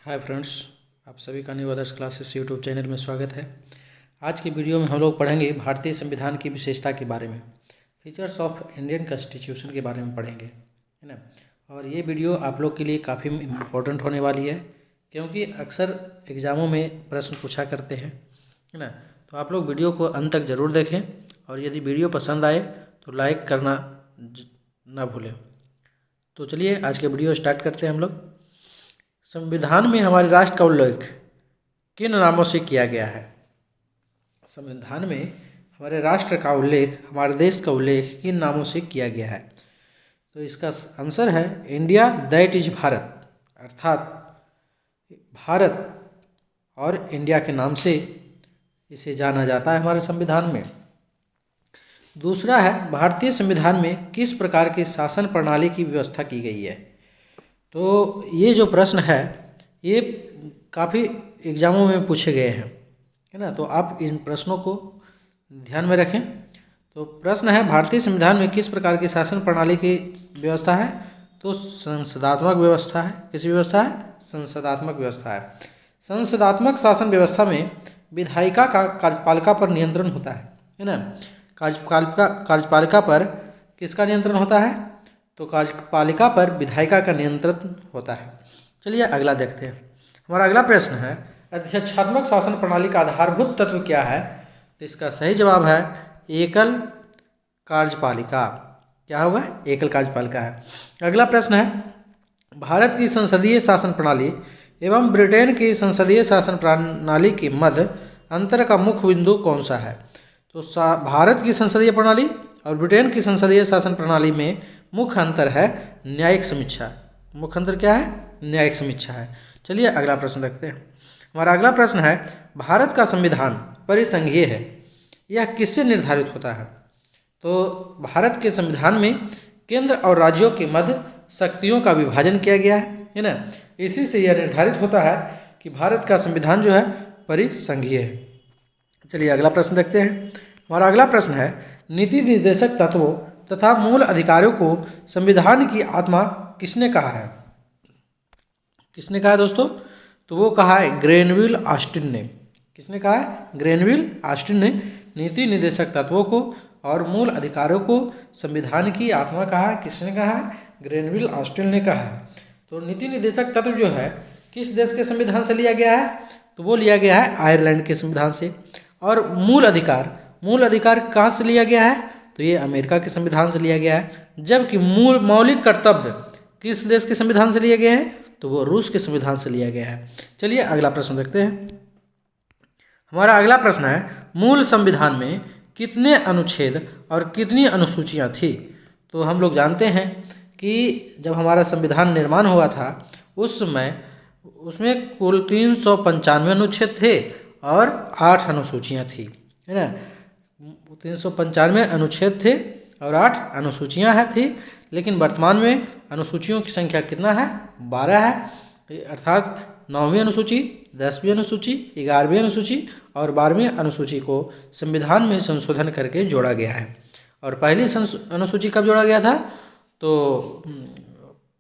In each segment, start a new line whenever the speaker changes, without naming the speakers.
Hi friends, आप सभी का न्यू आदर्श क्लासेस यूट्यूब चैनल में स्वागत है। आज की वीडियो में हम लोग पढ़ेंगे भारतीय संविधान की विशेषता के बारे में, फीचर्स ऑफ इंडियन कॉन्स्टिट्यूशन के बारे में पढ़ेंगे, है ना। और ये वीडियो आप लोग के लिए काफ़ी इम्पोर्टेंट होने वाली है, क्योंकि अक्सर एग्ज़ामों में प्रश्न पूछा करते हैं, है ना। तो आप लोग वीडियो को अंत तक ज़रूर देखें, और यदि वीडियो पसंद आए तो लाइक करना ना भूलें। तो चलिए आज के वीडियो स्टार्ट करते हैं हम लोग। संविधान में हमारे राष्ट्र का उल्लेख किन नामों से किया गया है? संविधान में हमारे राष्ट्र का उल्लेख, हमारे देश का उल्लेख किन नामों से किया गया है? तो इसका आंसर है इंडिया दैट इज भारत, अर्थात भारत और इंडिया के नाम से इसे जाना जाता है हमारे संविधान में। दूसरा है, भारतीय संविधान में किस प्रकार की शासन प्रणाली की व्यवस्था की गई है? तो ये जो प्रश्न है ये काफ़ी एग्ज़ामों में पूछे गए हैं, है ना। तो आप इन प्रश्नों को ध्यान में रखें। तो प्रश्न है, भारतीय संविधान में किस प्रकार की शासन प्रणाली की व्यवस्था है? तो संसदात्मक व्यवस्था है। किस व्यवस्था है? संसदात्मक व्यवस्था है। संसदात्मक शासन व्यवस्था में विधायिका का कार्यपालिका पर नियंत्रण होता है ना। कार्यपालिका पर किसका नियंत्रण होता है? तो कार्यपालिका पर विधायिका का नियंत्रण होता है। चलिए अगला देखते हैं। हमारा अगला प्रश्न है, अध्यक्षात्मक शासन प्रणाली का आधारभूत तत्व क्या है? तो इसका सही जवाब है एकल कार्यपालिका। क्या होगा? एकल कार्यपालिका है। अगला प्रश्न है, भारत की संसदीय शासन प्रणाली एवं ब्रिटेन की संसदीय शासन प्रणाली के मध्य अंतर का मुख्य बिंदु कौन सा है? तो भारत की संसदीय प्रणाली और ब्रिटेन की संसदीय शासन प्रणाली में मुख्य अंतर है न्यायिक समीक्षा। मुख्य अंतर क्या है? न्यायिक समीक्षा है। चलिए अगला प्रश्न देखते हैं। हमारा अगला प्रश्न है, भारत का संविधान परिसंघीय है, यह किससे निर्धारित होता है? तो भारत के संविधान में केंद्र और राज्यों के मध्य शक्तियों का विभाजन किया गया है ना। इसी से यह निर्धारित होता है कि भारत का संविधान जो है परिसंघीय है। चलिए अगला प्रश्न देखते हैं। हमारा अगला प्रश्न है, नीति निर्देशक तत्वों तथा मूल अधिकारों को संविधान की आत्मा किसने कहा है? किसने कहा है दोस्तों? तो वो कहा है ग्रेनविल ऑस्टिन ने। किसने कहा है? ग्रेनविल ऑस्टिन ने नीति निर्देशक तत्वों को और मूल अधिकारों को संविधान की आत्मा कहा है। किसने कहा है? ग्रेनविल ऑस्टिन ने कहा है। तो नीति निर्देशक तत्व जो है किस देश के संविधान से लिया गया है? तो वो लिया गया है आयरलैंड के संविधान से। और मूल अधिकार कहाँ से लिया गया है? तो ये अमेरिका के संविधान से लिया गया है। जबकि मौलिक कर्तव्य किस देश के संविधान से लिए गए हैं? तो वो रूस के संविधान से लिया गया है। चलिए अगला प्रश्न देखते हैं। हमारा अगला प्रश्न है, मूल संविधान में कितने अनुच्छेद और कितनी अनुसूचियां थी? तो हम लोग जानते हैं कि जब हमारा संविधान निर्माण हुआ था उस समय उसमें कुल 395 अनुच्छेद थे और 8 अनुसूचियां थी, है ना। 395 अनुच्छेद थे और 8 अनुसूचियां थी। लेकिन वर्तमान में अनुसूचियों की संख्या कितना है? 12 है। अर्थात 9वीं अनुसूची, 10वीं अनुसूची, 11वीं अनुसूची और 12वीं अनुसूची को संविधान में संशोधन करके जोड़ा गया है। और पहली अनुसूची कब जोड़ा गया था? तो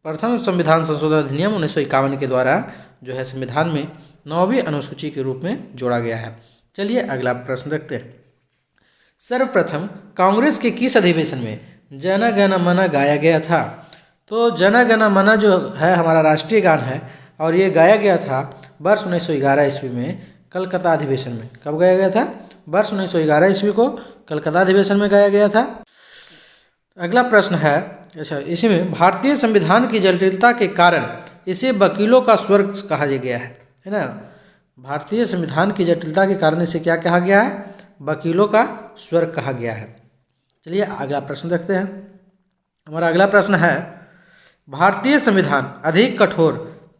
प्रथम संविधान संशोधन अधिनियम 1951 के द्वारा जो है संविधान में 9वीं अनुसूची के रूप में जोड़ा गया है। चलिए अगला प्रश्न देखते हैं। सर्वप्रथम कांग्रेस के किस अधिवेशन में जन गण मन गाया गया था? तो जन गण मन जो है हमारा राष्ट्रीय गान है और ये गाया गया था वर्ष 1911 ईस्वी में कलकत्ता अधिवेशन में। कब गाया गया था? वर्ष 1911 ईस्वी को कलकत्ता अधिवेशन में गाया गया था। अगला प्रश्न है, अच्छा इसी में भारतीय संविधान की जटिलता के कारण इसे वकीलों का स्वर्ग कहा गया है ना। भारतीय संविधान की जटिलता के कारण इसे क्या कहा गया है? वकीलों का स्वर्ग कहा गया है। चलिए अगला प्रश्न देखते हैं। हमारा अगला प्रश्न है, भारतीय संविधान अधिक कठोर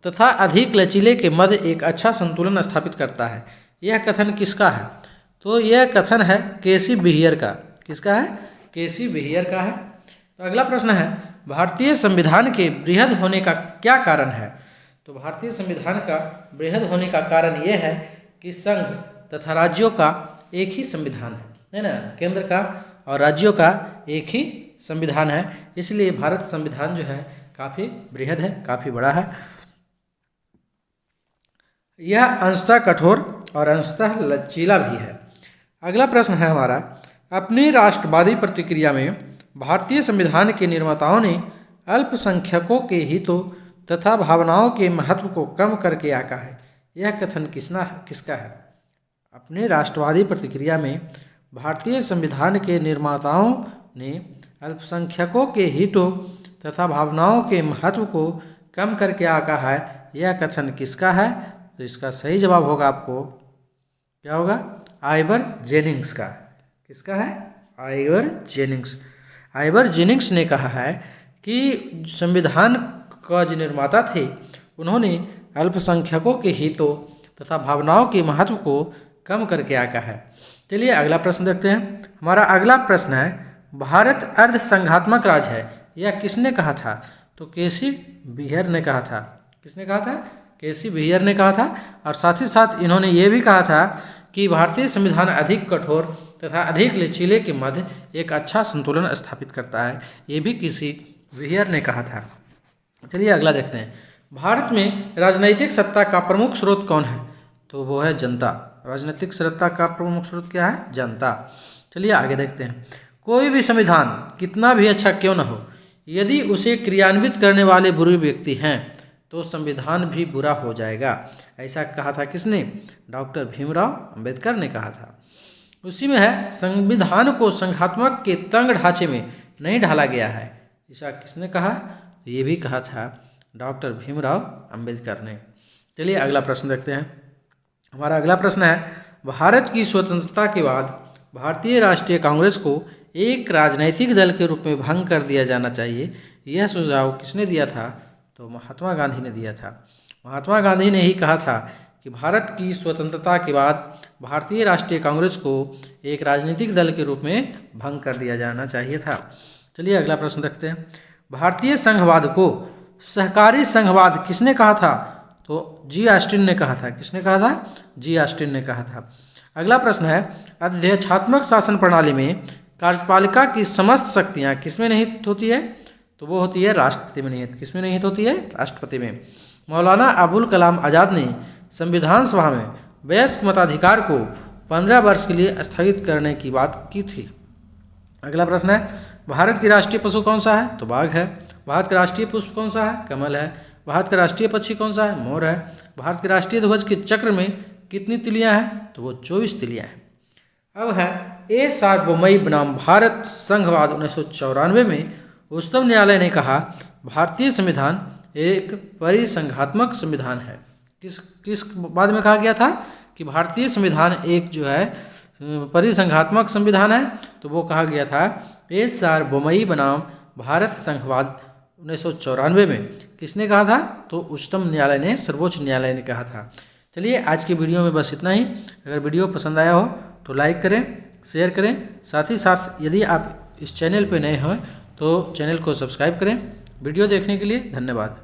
तथा अधिक लचीले के मध्य एक अच्छा संतुलन स्थापित करता है, यह कथन किसका है? तो यह कथन है केसी बिहियर का। किसका है? केसी बिहियर का है। तो अगला प्रश्न है, भारतीय संविधान के बृहद होने का क्या कारण है? तो भारतीय संविधान का बृहद होने का कारण यह है कि संघ तथा राज्यों का एक ही संविधान है ना। केंद्र का और राज्यों का एक ही संविधान है, इसलिए भारत संविधान जो है काफ़ी बृहद है, काफ़ी बड़ा है। यह अंशतः कठोर और अंशतः लचीला भी है। अगला प्रश्न है हमारा, अपनी राष्ट्रवादी प्रतिक्रिया में भारतीय संविधान के निर्माताओं ने अल्पसंख्यकों के हितों तथा भावनाओं के महत्व को कम करके आका है। यह कथन किसका है? अपने राष्ट्रवादी प्रतिक्रिया में भारतीय संविधान के निर्माताओं ने अल्पसंख्यकों के हितों तथा भावनाओं के महत्व को कम करके आका है। यह कथन किसका है? तो इसका सही जवाब होगा आपको क्या होगा? आइवर जेनिंग्स का। किसका है? Ivor Jennings. आइवर जेनिंग्स ने कहा है कि संविधान का जो निर्माता थे उन्होंने अल्पसंख्यकों के हितों तथा भावनाओं के महत्व को कम करके आका है। चलिए अगला प्रश्न देखते हैं। हमारा अगला प्रश्न है, भारत अर्ध संघात्मक राज्य है, यह किसने कहा था? तो केसी बियर ने कहा था। किसने कहा था? केसी बियर ने कहा था। और साथ ही साथ इन्होंने ये भी कहा था कि भारतीय संविधान अधिक कठोर तथा अधिक लचीले के मध्य एक अच्छा संतुलन स्थापित करता है। ये भी केसी बियर ने कहा था। चलिए अगला देखते हैं। भारत में राजनीतिक सत्ता का प्रमुख स्रोत कौन है? तो वो है जनता। राजनीतिक सत्ता का प्रमुख स्रोत क्या है? जनता। चलिए आगे देखते हैं। कोई भी संविधान कितना भी अच्छा क्यों न हो, यदि उसे क्रियान्वित करने वाले बुरे व्यक्ति हैं तो संविधान भी बुरा हो जाएगा। ऐसा कहा था किसने? डॉक्टर भीमराव अंबेडकर ने कहा था। उसी में है, संविधान को संघात्मक के तंग ढांचे में नहीं ढाला गया है। ऐसा किसने कहा? ये भी कहा था डॉक्टर भीमराव अंबेडकर ने। चलिए अगला प्रश्न देखते हैं। हमारा अगला प्रश्न है, भारत की स्वतंत्रता के बाद भारतीय राष्ट्रीय कांग्रेस को एक राजनैतिक दल के रूप में भंग कर दिया जाना चाहिए। यह सुझाव किसने दिया था? तो महात्मा गांधी ने दिया था। महात्मा गांधी ने ही कहा था कि भारत की स्वतंत्रता के बाद भारतीय राष्ट्रीय कांग्रेस को एक राजनीतिक दल के रूप में भंग कर दिया जाना चाहिए था। चलिए अगला प्रश्न देखते हैं। भारतीय संघवाद को सहकारी संघवाद किसने कहा था? तो जी ऑस्टिन ने कहा था। किसने कहा था? जी ऑस्टिन ने कहा था। अगला प्रश्न है, अध्यक्षात्मक शासन प्रणाली में कार्यपालिका की समस्त शक्तियाँ किसमें निहित होती है? तो वो होती है राष्ट्रपति में निहित। किसमें निहित होती है? राष्ट्रपति में। मौलाना अबुल कलाम आज़ाद ने संविधान सभा में वयस्क मताधिकार को 15 वर्ष के लिए स्थगित करने की बात की थी। अगला प्रश्न है, भारत की राष्ट्रीय पशु कौन सा है? तो बाघ है। भारत का राष्ट्रीय पुष्प कौन सा है? कमल है। भारत का राष्ट्रीय पक्षी कौन सा है? मोर है। भारत के राष्ट्रीय ध्वज के चक्र में कितनी तिलियां हैं? तो वो 24 तिलियां हैं। अब है, ए सार्वभौमई बनाम भारत संघवाद 1994 में उच्चतम न्यायालय ने कहा भारतीय संविधान एक परिसंघात्मक संविधान है। किस बाद में कहा गया था कि भारतीय संविधान एक जो है परिसंघात्मक संविधान है? तो वो कहा गया था ए सार्वभौमई बनाम भारत संघवाद 1994 में। किसने कहा था? तो उच्चतम न्यायालय ने, सर्वोच्च न्यायालय ने कहा था। चलिए आज की वीडियो में बस इतना ही। अगर वीडियो पसंद आया हो तो लाइक करें, शेयर करें। साथ ही साथ यदि आप इस चैनल पर नए हैं तो चैनल को सब्सक्राइब करें। वीडियो देखने के लिए धन्यवाद।